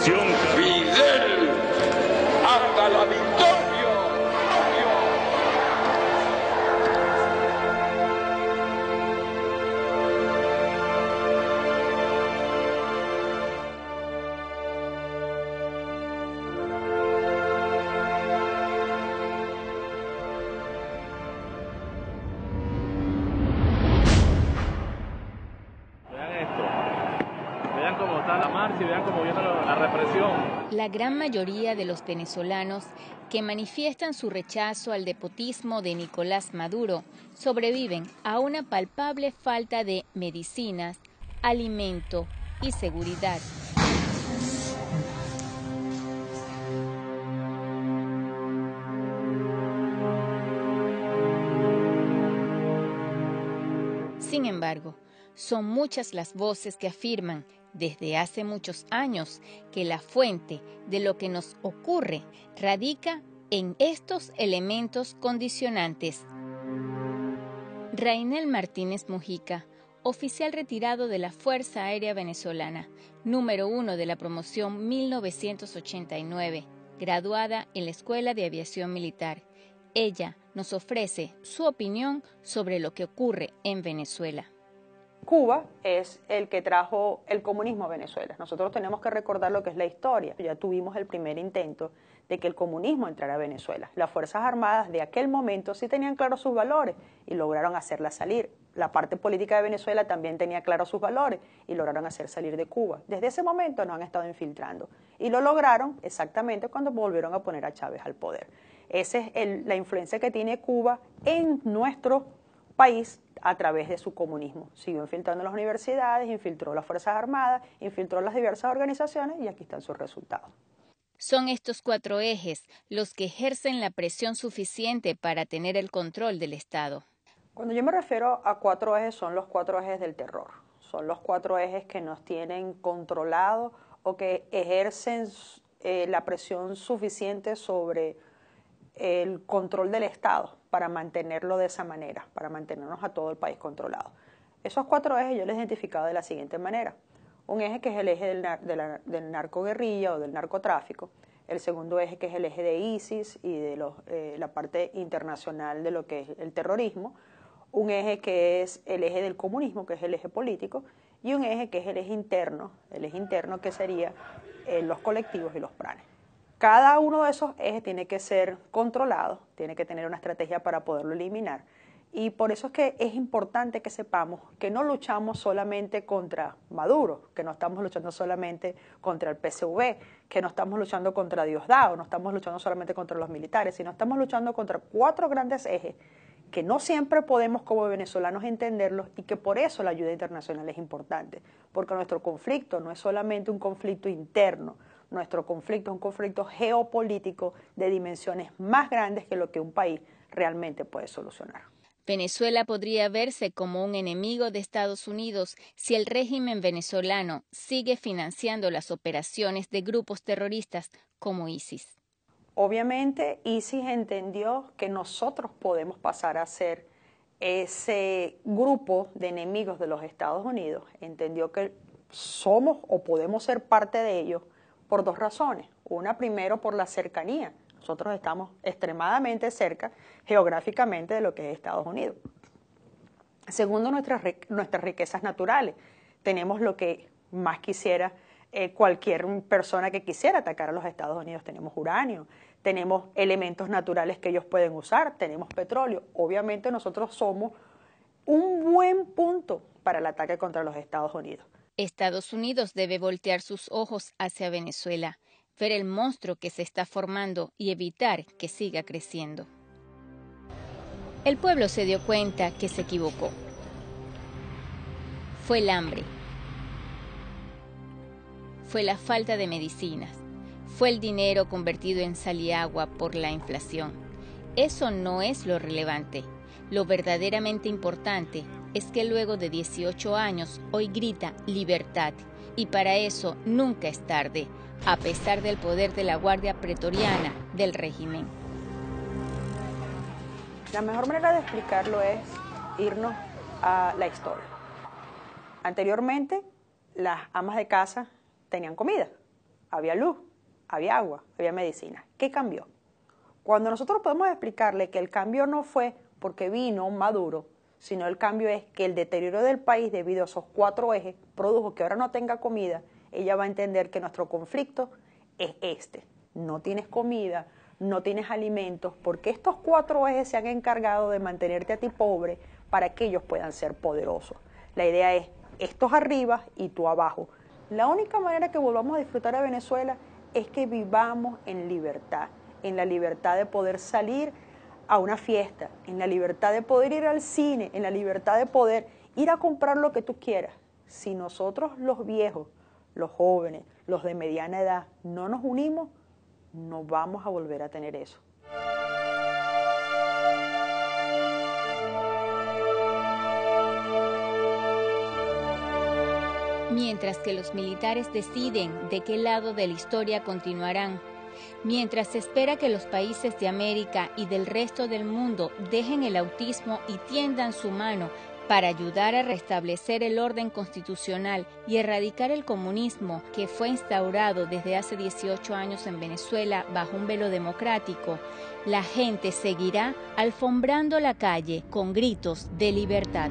revolución. Fidel, hasta la victoria. Vean cómo está la marcha y vean cómo viene la represión. La gran mayoría de los venezolanos que manifiestan su rechazo al despotismo de Nicolás Maduro sobreviven a una palpable falta de medicinas, alimento y seguridad. Sin embargo, son muchas las voces que afirman desde hace muchos años que la fuente de lo que nos ocurre radica en estos elementos condicionantes. Rainel Martínez Mujica, oficial retirado de la Fuerza Aérea Venezolana, número 1 de la promoción 1989, graduada en la Escuela de Aviación Militar. Ella nos ofrece su opinión sobre lo que ocurre en Venezuela. Cuba es el que trajo el comunismo a Venezuela. Nosotros tenemos que recordar lo que es la historia. Ya tuvimos el primer intento de que el comunismo entrara a Venezuela. Las Fuerzas Armadas de aquel momento sí tenían claros sus valores y lograron hacerla salir. La parte política de Venezuela también tenía claros sus valores y lograron hacer salir de Cuba. Desde ese momento nos han estado infiltrando y lo lograron exactamente cuando volvieron a poner a Chávez al poder. Esa es la influencia que tiene Cuba en nuestro país a través de su comunismo. Siguió infiltrando las universidades, infiltró las Fuerzas Armadas, infiltró las diversas organizaciones y aquí están sus resultados. Son estos 4 ejes los que ejercen la presión suficiente para tener el control del Estado. Cuando yo me refiero a 4 ejes, son los 4 ejes del terror. Son los 4 ejes que nos tienen controlados o que ejercen la presión suficiente sobre el control del Estado para mantenerlo de esa manera, para mantenernos a todo el país controlado. Esos 4 ejes yo los he identificado de la siguiente manera. Un eje que es el eje del narcoguerrilla o del narcotráfico, el segundo eje que es el eje de ISIS y de la parte internacional de lo que es el terrorismo, un eje que es el eje del comunismo, que es el eje político, y un eje que es el eje interno que sería los colectivos y los planes. Cada uno de esos ejes tiene que ser controlado, tiene que tener una estrategia para poderlo eliminar. Y por eso es que es importante que sepamos que no luchamos solamente contra Maduro, que no estamos luchando solamente contra el PSV, que no estamos luchando contra Diosdado, no estamos luchando solamente contra los militares, sino estamos luchando contra 4 grandes ejes que no siempre podemos como venezolanos entenderlos y que por eso la ayuda internacional es importante, porque nuestro conflicto no es solamente un conflicto interno, nuestro conflicto es un conflicto geopolítico de dimensiones más grandes que lo que un país realmente puede solucionar. Venezuela podría verse como un enemigo de Estados Unidos si el régimen venezolano sigue financiando las operaciones de grupos terroristas como ISIS. Obviamente, ISIS entendió que nosotros podemos pasar a ser ese grupo de enemigos de los Estados Unidos. Entendió que somos o podemos ser parte de ellos por 2 razones. Una, primero, por la cercanía. Nosotros estamos extremadamente cerca geográficamente de lo que es Estados Unidos. Segundo, nuestras riquezas naturales. Tenemos lo que más quisiera cualquier persona que quisiera atacar a los Estados Unidos. Tenemos uranio, tenemos elementos naturales que ellos pueden usar, tenemos petróleo. Obviamente nosotros somos un buen punto para el ataque contra los Estados Unidos. Estados Unidos debe voltear sus ojos hacia Venezuela, ver el monstruo que se está formando y evitar que siga creciendo. El pueblo se dio cuenta que se equivocó. Fue el hambre. Fue la falta de medicinas. Fue el dinero convertido en sal y agua por la inflación. Eso no es lo relevante. Lo verdaderamente importante es que luego de 18 años hoy grita libertad y para eso nunca es tarde, a pesar del poder de la Guardia Pretoriana del régimen. La mejor manera de explicarlo es irnos a la historia. Anteriormente, las amas de casa tenían comida. había luz, había agua, había medicina. ¿Qué cambió? Cuando nosotros podemos explicarle que el cambio no fue porque vino Maduro, sino el cambio es que el deterioro del país debido a esos 4 ejes produjo que ahora no tenga comida, ella va a entender que nuestro conflicto es este. No tienes comida, no tienes alimentos, porque estos 4 ejes se han encargado de mantenerte a ti pobre para que ellos puedan ser poderosos. La idea es estos arriba y tú abajo. La única manera que volvamos a disfrutar a Venezuela es que vivamos en la libertad de poder salir a una fiesta, en la libertad de poder ir al cine, en la libertad de poder ir a comprar lo que tú quieras. Si nosotros los viejos, los jóvenes, los de mediana edad, no nos unimos, no vamos a volver a tener eso. Mientras que los militares deciden de qué lado de la historia continuarán, mientras se espera que los países de América y del resto del mundo dejen el autismo y tiendan su mano para ayudar a restablecer el orden constitucional y erradicar el comunismo que fue instaurado desde hace 18 años en Venezuela bajo un velo democrático, la gente seguirá alfombrando la calle con gritos de libertad.